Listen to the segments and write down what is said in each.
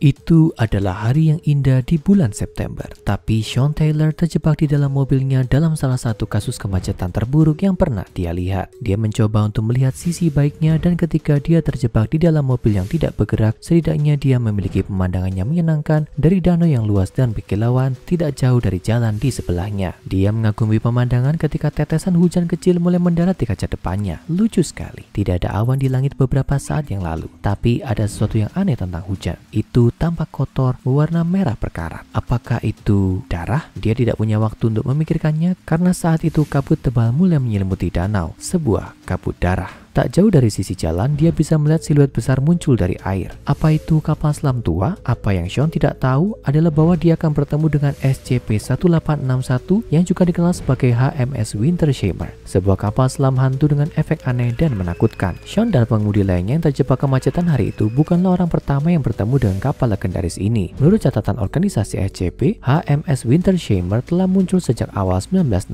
Itu adalah hari yang indah di bulan September, tapi Sean Taylor terjebak di dalam mobilnya dalam salah satu kasus kemacetan terburuk yang pernah dia lihat. Dia mencoba untuk melihat sisi baiknya, dan ketika dia terjebak di dalam mobil yang tidak bergerak, setidaknya dia memiliki pemandangan yang menyenangkan dari danau yang luas dan berkilauan tidak jauh dari jalan di sebelahnya. Dia mengagumi pemandangan ketika tetesan hujan kecil mulai mendarat di kaca depannya. Lucu sekali, tidak ada awan di langit beberapa saat yang lalu, tapi ada sesuatu yang aneh tentang hujan. Itu tampak kotor, berwarna merah berkarat. Apakah itu darah? Dia tidak punya waktu untuk memikirkannya karena saat itu kabut tebal mulai menyelimuti danau, sebuah kabut darah. Tak jauh dari sisi jalan, dia bisa melihat siluet besar muncul dari air. Apa itu kapal selam tua? Apa yang Sean tidak tahu adalah bahwa dia akan bertemu dengan SCP-1861 yang juga dikenal sebagai HMS Wintersheimer, sebuah kapal selam hantu dengan efek aneh dan menakutkan. Sean dan pengemudi lainnya yang terjebak kemacetan hari itu bukanlah orang pertama yang bertemu dengan kapal legendaris ini. Menurut catatan organisasi SCP, HMS Wintersheimer telah muncul sejak awal 1916.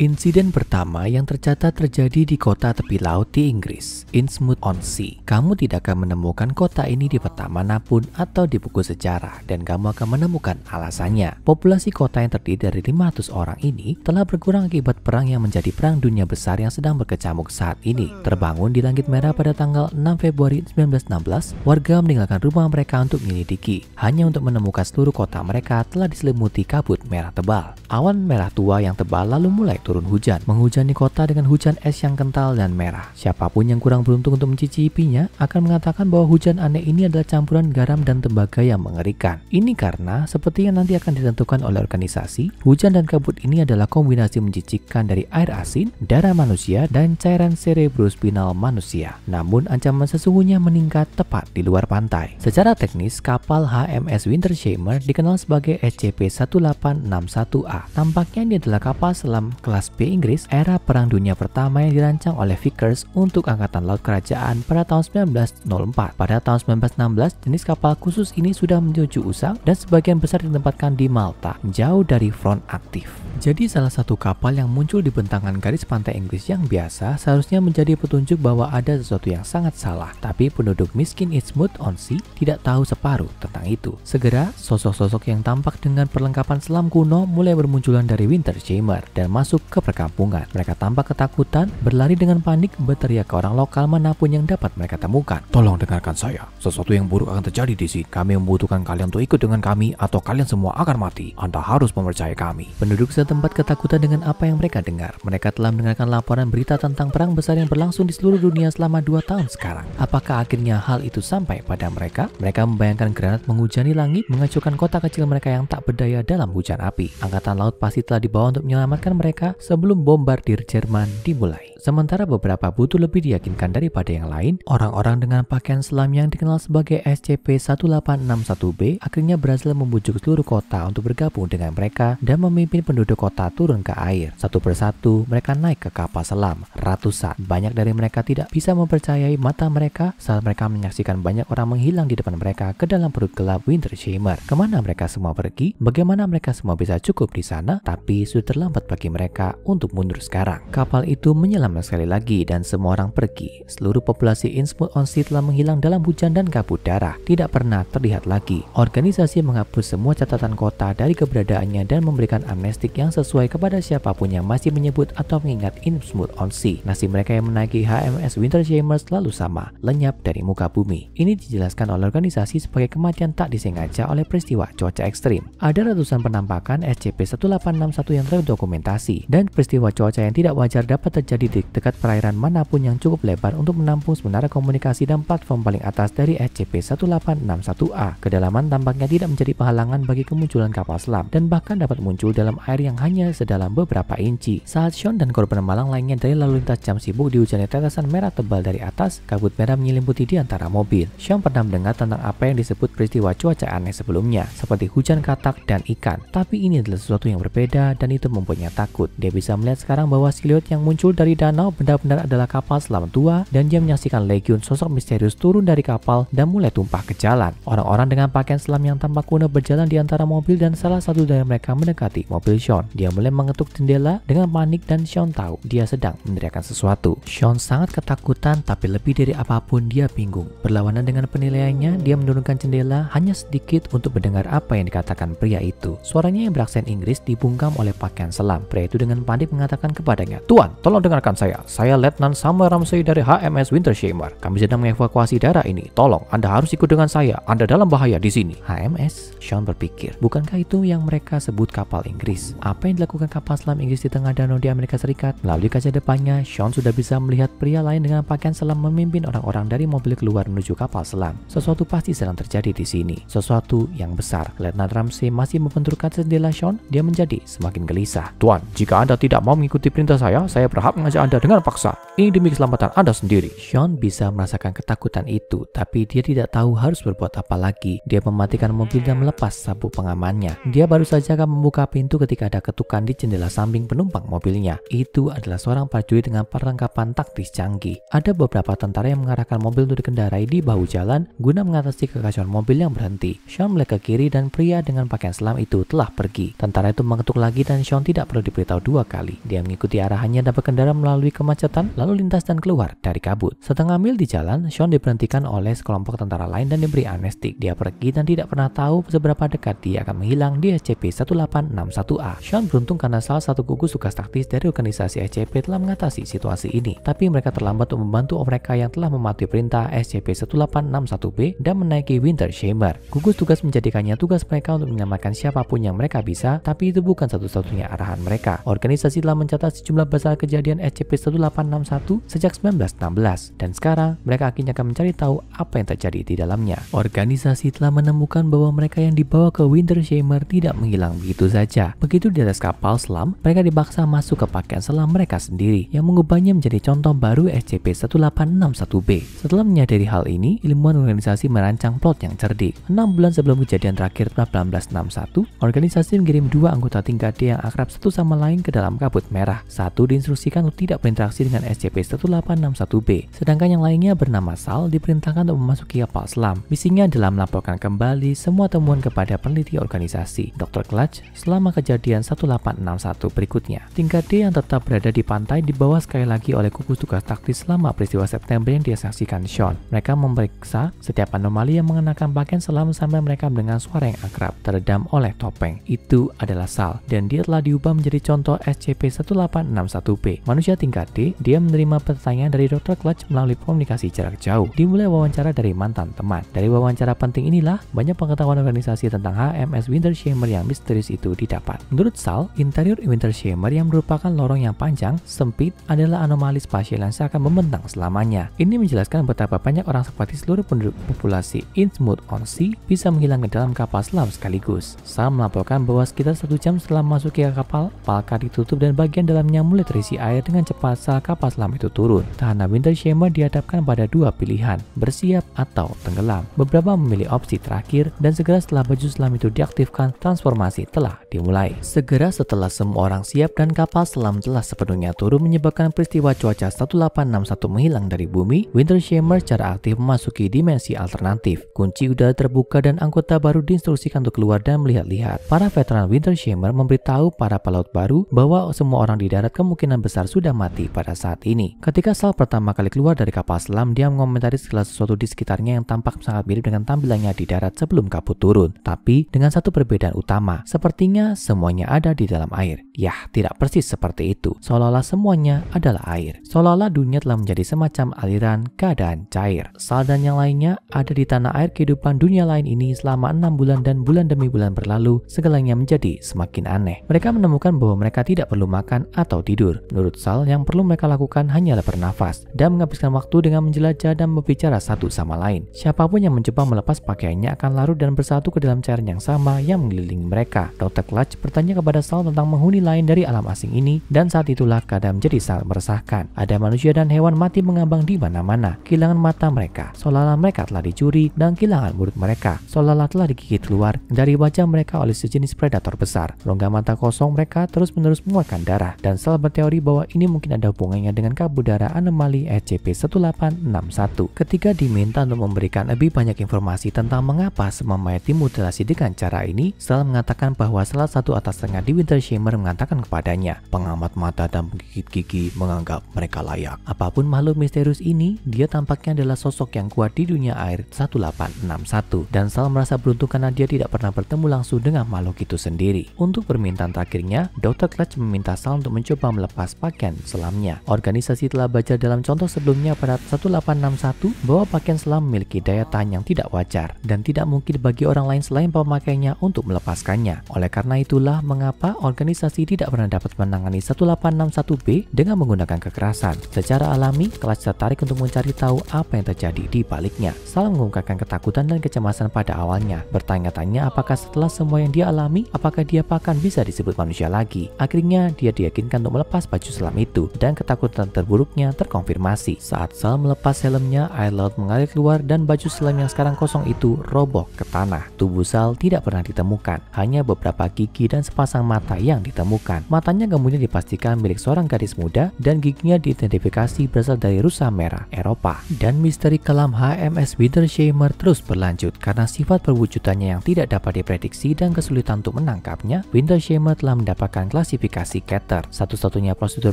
Insiden pertama yang tercatat terjadi di kota tepi laut di Inggris, Innsmouth-on-Sea. Kamu tidak akan menemukan kota ini di peta manapun atau di buku sejarah, dan kamu akan menemukan alasannya. Populasi kota yang terdiri dari 500 orang ini telah berkurang akibat perang yang menjadi perang dunia besar yang sedang berkecamuk saat ini. Terbangun di langit merah pada tanggal 6 Februari 1916, warga meninggalkan rumah mereka untuk menyelidiki, hanya untuk menemukan seluruh kota mereka telah diselimuti kabut merah tebal. Awan merah tua yang tebal lalu mulai turun hujan, menghujani kota dengan hujan es yang kental dan merah. Siapapun yang kurang beruntung untuk mencicipinya akan mengatakan bahwa hujan aneh ini adalah campuran garam dan tembaga yang mengerikan. Ini karena, seperti yang nanti akan ditentukan oleh organisasi, hujan dan kabut ini adalah kombinasi menjijikkan dari air asin, darah manusia, dan cairan cerebrospinal manusia. Namun ancaman sesungguhnya meningkat tepat di luar pantai. Secara teknis, kapal HMS Wintersheimer dikenal sebagai SCP-1861-A. Tampaknya ini adalah kapal selam kelas B Inggris era Perang Dunia Pertama yang dirancang oleh Vickers untuk Angkatan Laut Kerajaan pada tahun 1904. Pada tahun 1916, jenis kapal khusus ini sudah menuju usang dan sebagian besar ditempatkan di Malta, jauh dari front aktif. Jadi salah satu kapal yang muncul di bentangan garis pantai Inggris yang biasa seharusnya menjadi petunjuk bahwa ada sesuatu yang sangat salah. Tapi penduduk miskin Innsmouth-on-Sea tidak tahu separuh tentang itu. Segera, sosok-sosok yang tampak dengan perlengkapan selam kuno mulai bermunculan dari Wintersheimer dan masuk ke perkampungan. Mereka tampak ketakutan, berlari dengan panik, berteriak ke orang lokal manapun yang dapat mereka temukan. Tolong dengarkan saya, sesuatu yang buruk akan terjadi di sini. Kami membutuhkan kalian untuk ikut dengan kami atau kalian semua akan mati. Anda harus mempercayai kami. Penduduk setempat ketakutan dengan apa yang mereka dengar. Mereka telah mendengarkan laporan berita tentang perang besar yang berlangsung di seluruh dunia selama 2 tahun sekarang. Apakah akhirnya hal itu sampai pada mereka? Mereka membayangkan granat menghujani langit, menghancurkan kota kecil mereka yang tak berdaya dalam hujan api. Angkatan laut pasti telah dibawa untuk menyelamatkan mereka sebelum bombardir Jerman dimulai. Sementara beberapa butuh lebih diyakinkan daripada yang lain, orang-orang dengan pakaian selam yang dikenal sebagai SCP-1861-B akhirnya berhasil membujuk seluruh kota untuk bergabung dengan mereka dan memimpin penduduk kota turun ke air. Satu persatu mereka naik ke kapal selam. Ratusan, banyak dari mereka tidak bisa mempercayai mata mereka saat mereka menyaksikan banyak orang menghilang di depan mereka ke dalam perut gelap Wintersheimer. Kemana mereka semua pergi? Bagaimana mereka semua bisa cukup di sana? Tapi sudah terlambat bagi mereka untuk mundur sekarang. Kapal itu menyelam sekali lagi dan semua orang pergi. Seluruh populasi Innsmouth-on-Sea telah menghilang dalam hujan dan kabut darah. Tidak pernah terlihat lagi. Organisasi menghapus semua catatan kota dari keberadaannya dan memberikan amnestik yang sesuai kepada siapapun yang masih menyebut atau mengingat Innsmouth-on-Sea. Nasib mereka yang menaiki HMS Wintersheimer selalu sama, lenyap dari muka bumi. Ini dijelaskan oleh organisasi sebagai kematian tak disengaja oleh peristiwa cuaca ekstrim. Ada ratusan penampakan SCP-1861 yang terdokumentasi, dan peristiwa cuaca yang tidak wajar dapat terjadi di dekat perairan manapun yang cukup lebar untuk menampung menara komunikasi dan platform paling atas dari SCP-1861-A. Kedalaman tampaknya tidak menjadi penghalangan bagi kemunculan kapal selam dan bahkan dapat muncul dalam air yang hanya sedalam beberapa inci. Saat Sean dan korban malang lainnya dari lalu lintas jam sibuk dihujani tetesan merah tebal dari atas, kabut merah menyelimuti di antara mobil. Sean pernah mendengar tentang apa yang disebut peristiwa cuaca aneh sebelumnya, seperti hujan katak dan ikan. Tapi ini adalah sesuatu yang berbeda dan itu membuatnya takut. Dia bisa melihat sekarang bahwa siluet yang muncul dari danau benar-benar adalah kapal selam tua dan dia menyaksikan legiun sosok misterius turun dari kapal dan mulai tumpah ke jalan. Orang-orang dengan pakaian selam yang tampak kuno berjalan di antara mobil dan salah satu dari mereka mendekati mobil Sean. Dia mulai mengetuk jendela dengan panik dan Sean tahu dia sedang meneriakkan sesuatu. Sean sangat ketakutan tapi lebih dari apapun dia bingung. Berlawanan dengan penilaiannya, dia menurunkan jendela hanya sedikit untuk mendengar apa yang dikatakan pria itu. Suaranya yang beraksen Inggris dibungkam oleh pakaian selam. Pria itu dengan panik mengatakan kepadanya, "Tuan, tolong dengarkan saya. Saya Letnan Samuel Ramsey dari HMS Wintersheimer. Kami sedang mengevakuasi daerah ini. Tolong, Anda harus ikut dengan saya. Anda dalam bahaya di sini." HMS? Sean berpikir, bukankah itu yang mereka sebut kapal Inggris? Apa yang dilakukan kapal selam Inggris di tengah danau di Amerika Serikat? Melalui kaca depannya, Sean sudah bisa melihat pria lain dengan pakaian selam memimpin orang-orang dari mobil keluar menuju kapal selam. Sesuatu pasti sedang terjadi di sini. Sesuatu yang besar. Letnan Ramsey masih membenturkan jendela Sean. Dia menjadi semakin gelisah. "Tuan, jika Anda tidak mau mengikuti perintah saya berhak mengajak Anda dengan paksa. Ini demi keselamatan Anda sendiri." Sean bisa merasakan ketakutan itu, tapi dia tidak tahu harus berbuat apa lagi. Dia mematikan mobil dan melepas sabuk pengamannya. Dia baru saja akan membuka pintu ketika ada ketukan di jendela samping penumpang mobilnya. Itu adalah seorang prajurit dengan perlengkapan taktis canggih. Ada beberapa tentara yang mengarahkan mobil untuk dikendarai di bahu jalan guna mengatasi kekacauan mobil yang berhenti. Sean melihat ke kiri dan pria dengan pakaian selam itu telah pergi. Tentara itu mengetuk lagi dan Sean tidak perlu diberitahu dua kali. Dia mengikuti arahannya dan berkendara melalui kemacetan, lalu lintas dan keluar dari kabut. Setengah mil di jalan, Sean diberhentikan oleh sekelompok tentara lain dan diberi amnesti. Dia pergi dan tidak pernah tahu seberapa dekat dia akan menghilang di SCP-1861A. Sean beruntung karena salah satu gugus tugas taktis dari organisasi SCP telah mengatasi situasi ini. Tapi mereka terlambat untuk membantu mereka yang telah mematuhi perintah SCP-1861B dan menaiki Wintersheimer. Gugus tugas menjadikannya tugas mereka untuk menyelamatkan siapapun yang mereka bisa, tapi itu bukan satu-satunya arahan mereka. Organisasi telah mencatat sejumlah besar kejadian SCP-1861 sejak 1916, dan sekarang mereka akhirnya akan mencari tahu apa yang terjadi di dalamnya. Organisasi telah menemukan bahwa mereka yang dibawa ke Wintersheimer tidak menghilang begitu saja. Begitu di atas kapal selam, mereka dipaksa masuk ke pakaian selam mereka sendiri, yang mengubahnya menjadi contoh baru SCP-1861B. Setelah menyadari hal ini, ilmuwan organisasi merancang plot yang cerdik. 6 bulan sebelum kejadian terakhir 1861, organisasi mengirim 2 anggota tingkat D yang akrab satu sama lain ke dalam kabut merah. Satu diinstruksikan untuk tidak berinteraksi dengan SCP-1861B, sedangkan yang lainnya bernama Sal diperintahkan untuk memasuki kapal selam. Misinya adalah melaporkan kembali semua temuan kepada peneliti organisasi, Dr. Clutch, selama kejadian 1861 berikutnya. Tingkat D yang tetap berada di pantai dibawa sekali lagi oleh gugus tugas taktis selama peristiwa September yang disaksikan Sean. Mereka memeriksa setiap anomali yang mengenakan pakaian selam sampai mereka mendengar suara yang akrab, teredam oleh topeng. Itu adalah Sal, dan dia telah diubah menjadi contoh SCP-1861B. Manusia tingkat D, dia menerima pertanyaan dari Dr. Clutch melalui komunikasi jarak jauh. Dimulai wawancara dari mantan teman. Dari wawancara penting inilah, banyak pengetahuan organisasi tentang HMS Wintersheimer yang misterius itu didapat. Menurut Sal, interior Wintersheimer yang merupakan lorong yang panjang, sempit, adalah anomali spasial yang seakan membentang selamanya. Ini menjelaskan betapa banyak orang seperti seluruh penduduk populasi Innsmouth-on-Sea bisa menghilang ke dalam kapal selam sekaligus. Sal melaporkan bahwa sekitar 1 jam setelah masuk ke kapal, palka ditutup dan bagian dalamnya mulai terisi air dengan cepat saat kapal selam itu turun. Tahanan Wintersheimer dihadapkan pada 2 pilihan, bersiap atau tenggelam. Beberapa memilih opsi terakhir, dan segera setelah baju selam itu diaktifkan, transformasi telah dimulai. Segera setelah semua orang siap dan kapal selam telah sepenuhnya turun menyebabkan peristiwa cuaca 1861 menghilang dari bumi, Wintersheimer secara aktif memasuki dimensi alternatif. Kunci udara terbuka dan anggota baru diinstruksikan untuk keluar dan melihat-lihat. Para veteran Wintersheimer memberitahu para pelaut baru bahwa semua orang di darat kemungkinan besar sudah mati pada saat ini. Ketika Sal pertama kali keluar dari kapal selam, dia mengomentari segala sesuatu di sekitarnya yang tampak sangat mirip dengan tampilannya di darat sebelum kabut turun. Tapi dengan satu perbedaan utama, sepertinya semuanya ada di dalam air. Yah, tidak persis seperti itu. Seolah-olah semuanya adalah air. Seolah-olah dunia telah menjadi semacam aliran keadaan cair. Sal dan yang lainnya ada di tanah air kehidupan dunia lain ini selama 6 bulan, dan bulan demi bulan berlalu, segalanya menjadi semakin aneh. Mereka menemukan bahwa mereka tidak perlu makan atau tidur. Menurut Sal, yang perlu mereka lakukan hanyalah bernafas dan menghabiskan waktu dengan menjelajah dan berbicara satu sama lain. Siapapun yang mencoba melepas pakaiannya akan larut dan bersatu ke dalam cairan yang sama yang mengelilingi mereka. Dr. Clutch bertanya kepada Sal tentang penghuni lain dari alam asing ini, dan saat itulah keadaan menjadi sangat meresahkan. Ada manusia dan hewan mati mengambang di mana-mana, kehilangan mata mereka, seolah-olah mereka telah dicuri, dan kehilangan mulut mereka, seolah-olah telah digigit keluar dari wajah mereka oleh sejenis predator besar. Rongga mata kosong mereka terus-menerus mengeluarkan darah, dan Sal berteori bahwa ini mungkin ada hubungannya dengan kabut udara anomali SCP-1861. Ketika diminta untuk memberikan lebih banyak informasi tentang mengapa semua mayat dimutilasi dengan cara ini, Sal mengatakan bahwa salah satu atasannya di Wintersheimer mengatakan kepadanya, pengamat mata dan penggigit gigi menganggap mereka layak. Apapun makhluk misterius ini, dia tampaknya adalah sosok yang kuat di dunia air 1861, dan Sal merasa beruntung karena dia tidak pernah bertemu langsung dengan makhluk itu sendiri. Untuk permintaan terakhirnya, Dr. Clutch meminta Sal untuk mencoba melepas pakaian selamnya. Organisasi telah baca dalam contoh sebelumnya pada 1861 bahwa pakaian selam memiliki daya tahan yang tidak wajar dan tidak mungkin bagi orang lain selain pemakainya untuk melepaskannya. Oleh karena itulah mengapa organisasi tidak pernah dapat menangani 1861B dengan menggunakan kekerasan. Secara alami, Clutch tertarik untuk mencari tahu apa yang terjadi di baliknya. Sal mengungkapkan ketakutan dan kecemasan pada awalnya, bertanya-tanya apakah setelah semua yang dia alami, apakah dia bahkan bisa disebut manusia lagi. Akhirnya dia diyakinkan untuk melepas baju selam itu, dan ketakutan terburuknya terkonfirmasi. Saat Sal melepas helmnya, air laut mengalir keluar dan baju selam yang sekarang kosong itu roboh ke tanah. Tubuh Sal tidak pernah ditemukan, hanya beberapa gigi dan sepasang mata yang ditemukan. Matanya kemudian dipastikan milik seorang gadis muda dan giginya diidentifikasi berasal dari rusa merah Eropa. Dan misteri kelam HMS Wintersheimer terus berlanjut karena sifat perwujudannya yang tidak dapat diprediksi dan kesulitan untuk menangkapnya. Wintersheimer telah mendapatkan klasifikasi Keter. Satu-satunya prosedur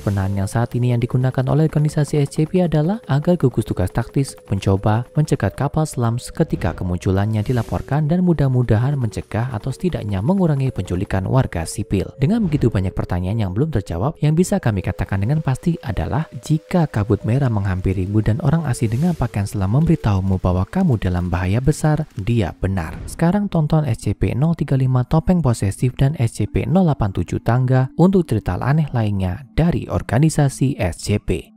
penahanan yang saat ini yang digunakan oleh organisasi SCP adalah agar gugus tugas taktis mencoba mencegat kapal selam seketika kemunculannya dilaporkan dan mudah-mudahan mencegah atau setidaknya mengurangi penculikan warga sipil. Dengan begitu banyak pertanyaan yang belum terjawab, yang bisa kami katakan dengan pasti adalah jika kabut merah menghampirimu dan orang asing dengan pakaian selam memberitahumu bahwa kamu dalam bahaya besar, dia benar. Sekarang tonton SCP-035 Topeng Posesif dan SCP-087 Tangga untuk cerita aneh lainnya dari organisasi SCP.